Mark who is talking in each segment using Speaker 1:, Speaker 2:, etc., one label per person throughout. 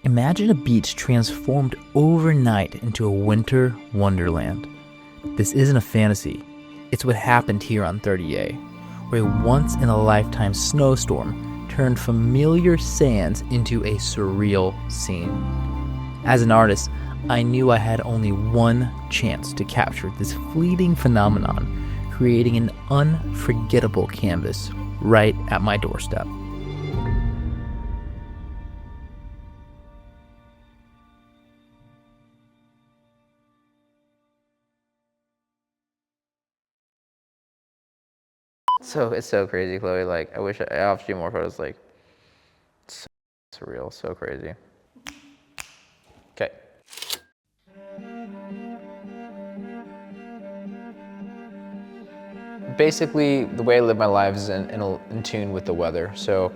Speaker 1: Imagine a beach transformed overnight into a winter wonderland. This isn't a fantasy. It's what happened here on 30A, where a once-in-a-lifetime snowstorm turned familiar sands into a surreal scene. As an artist, I knew I had only one chance to capture this fleeting phenomenon, creating an unforgettable canvas right at my doorstep. So it's so crazy, Chloe. Like, I wish I have a few more photos. Like, so surreal, so crazy. Okay. Basically, the way I live my life is in tune with the weather. So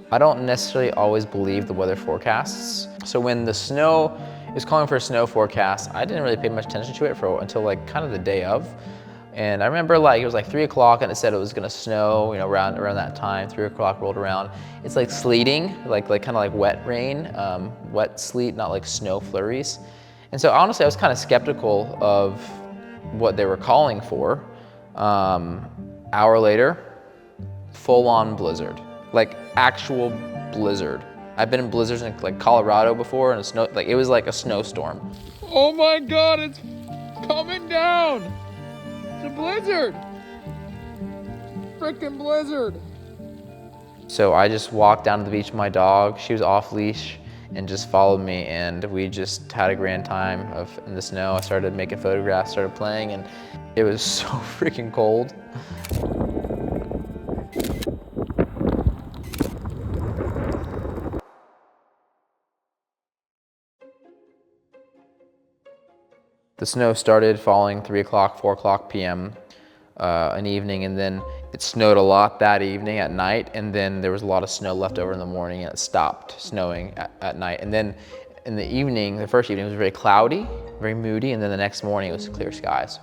Speaker 1: I don't necessarily always believe the weather forecasts. So when the snow is calling for a snow forecast, I didn't really pay much attention to it until like kind of the day of. And I remember like it was like 3 o'clock and it said it was gonna snow, around that time. 3 o'clock rolled around. It's like sleeting, like kind of like wet rain, wet sleet, not like snow flurries. And so honestly, I was kind of skeptical of what they were calling for. Hour later, full-on blizzard, like actual blizzard. I've been in blizzards in like Colorado before, and it was like a snowstorm.
Speaker 2: Oh my God, it's coming down. It's a blizzard. Frickin' blizzard.
Speaker 1: So I just walked down to the beach with my dog. She was off leash and just followed me, and we just had a grand time in the snow. I started making photographs, started playing, and it was so freaking cold. The snow started falling 3 o'clock, 4 o'clock p.m. An evening, and then it snowed a lot that evening at night, and then there was a lot of snow left over in the morning, and it stopped snowing at night. And then in the evening, the first evening, it was very cloudy, very moody, and then the next morning it was clear skies.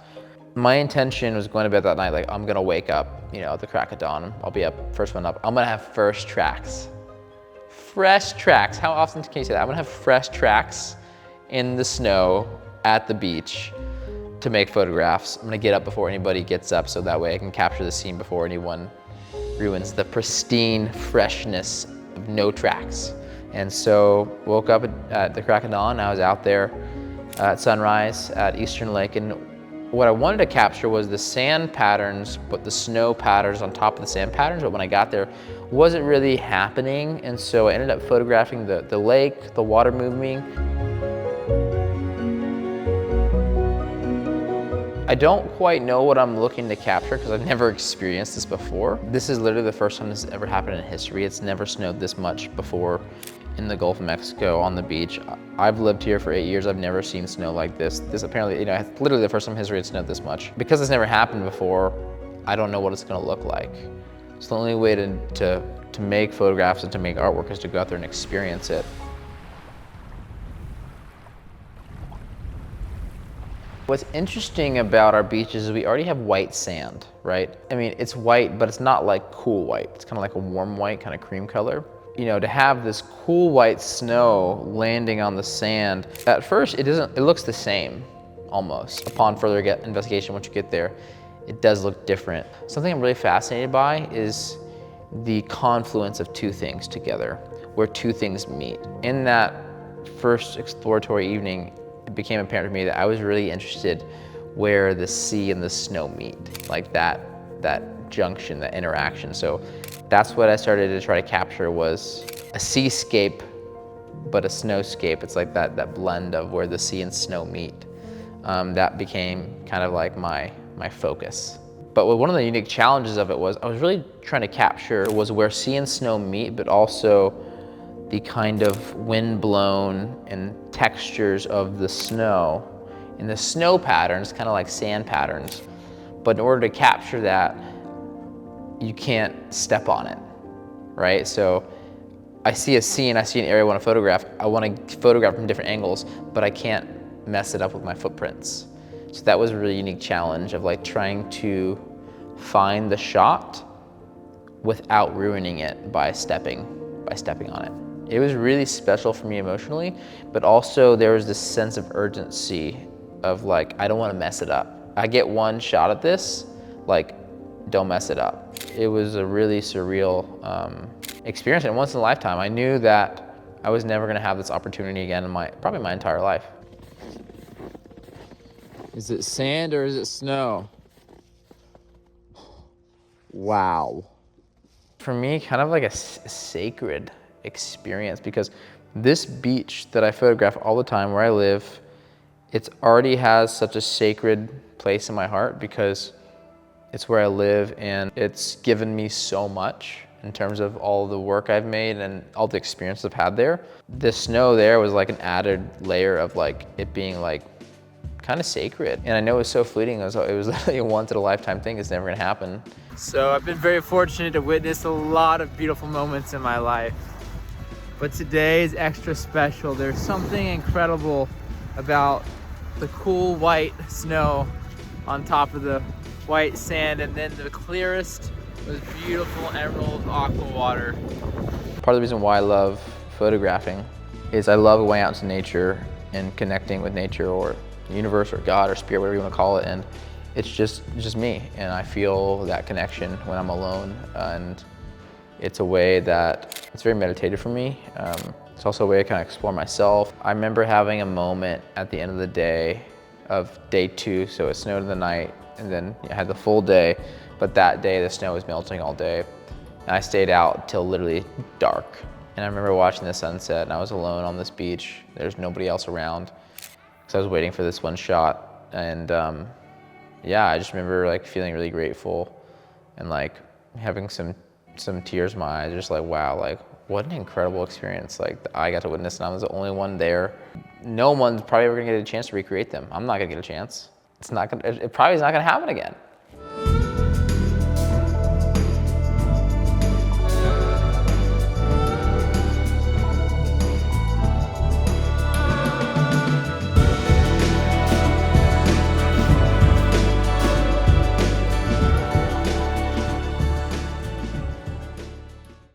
Speaker 1: My intention was going to bed that night, like I'm gonna wake up, at the crack of dawn. I'll be up, first one up. I'm gonna have first tracks. Fresh tracks, how often can you say that? I'm gonna have fresh tracks in the snow at the beach to make photographs. I'm gonna get up before anybody gets up, so that way I can capture the scene before anyone ruins the pristine freshness of no tracks. And so woke up at the crack of dawn. I was out there at sunrise at Eastern Lake, and what I wanted to capture was the sand patterns, but the snow patterns on top of the sand patterns. But when I got there, wasn't really happening. And so I ended up photographing the lake, the water moving. I don't quite know what I'm looking to capture because I've never experienced this before. This is literally the first time this has ever happened in history. It's never snowed this much before in the Gulf of Mexico on the beach. I've lived here for 8 years. I've never seen snow like this. This apparently, it's literally the first time in history it's snowed this much. Because it's never happened before, I don't know what it's gonna look like. So the only way to make photographs and to make artwork is to go out there and experience it. What's interesting about our beaches is we already have white sand, right? I mean, it's white, but it's not like cool white. It's kind of like a warm white, kind of cream color. To have this cool white snow landing on the sand, at first it looks the same, almost. Upon further investigation, once you get there, it does look different. Something I'm really fascinated by is the confluence of two things together, where two things meet. In that first exploratory evening, it became apparent to me that I was really interested where the sea and the snow meet, like that junction, that interaction. So that's what I started to try to capture, was a seascape, but a snowscape. It's like that blend of where the sea and snow meet. That became kind of like my focus. But one of the unique challenges of it was I was really trying to capture was where sea and snow meet, but also the kind of wind-blown and textures of the snow. And the snow patterns, kind of like sand patterns. But in order to capture that, you can't step on it, right? So I see a scene, I see an area I want to photograph. I want to photograph from different angles, but I can't mess it up with my footprints. So that was a really unique challenge of like trying to find the shot without ruining it by stepping on it. It was really special for me emotionally, but also there was this sense of urgency of like, I don't want to mess it up. I get one shot at this, like, don't mess it up. It was a really surreal experience, and once in a lifetime. I knew that I was never gonna have this opportunity again in probably my entire life.
Speaker 2: Is it sand or is it snow? Wow.
Speaker 1: For me, kind of like a sacred experience, because this beach that I photograph all the time where I live, it already has such a sacred place in my heart because it's where I live, and it's given me so much in terms of all the work I've made and all the experience I've had there. The snow there was like an added layer of like it being like kind of sacred. And I know it was so fleeting. It was literally a once in a lifetime thing. It's never gonna happen.
Speaker 3: So I've been very fortunate to witness a lot of beautiful moments in my life. But today is extra special. There's something incredible about the cool white snow on top of the white sand, and then the clearest, most beautiful emerald aqua water.
Speaker 1: Part of the reason why I love photographing is I love going out into nature and connecting with nature or the universe or God or spirit, whatever you want to call it, and it's just me, and I feel that connection when I'm alone, and it's a way that it's very meditative for me. It's also a way to kind of explore myself. I remember having a moment at the end of the day of day 2, so it snowed in the night, and then I had the full day, but that day the snow was melting all day, and I stayed out till literally dark. And I remember watching the sunset, and I was alone on this beach. There's nobody else around, because I was waiting for this one shot. And yeah, I just remember like feeling really grateful and like having some tears in my eyes, just like, wow, like what an incredible experience. Like I got to witness, and I was the only one there. No one's probably ever gonna get a chance to recreate them. I'm not gonna get a chance. It probably is not gonna happen again.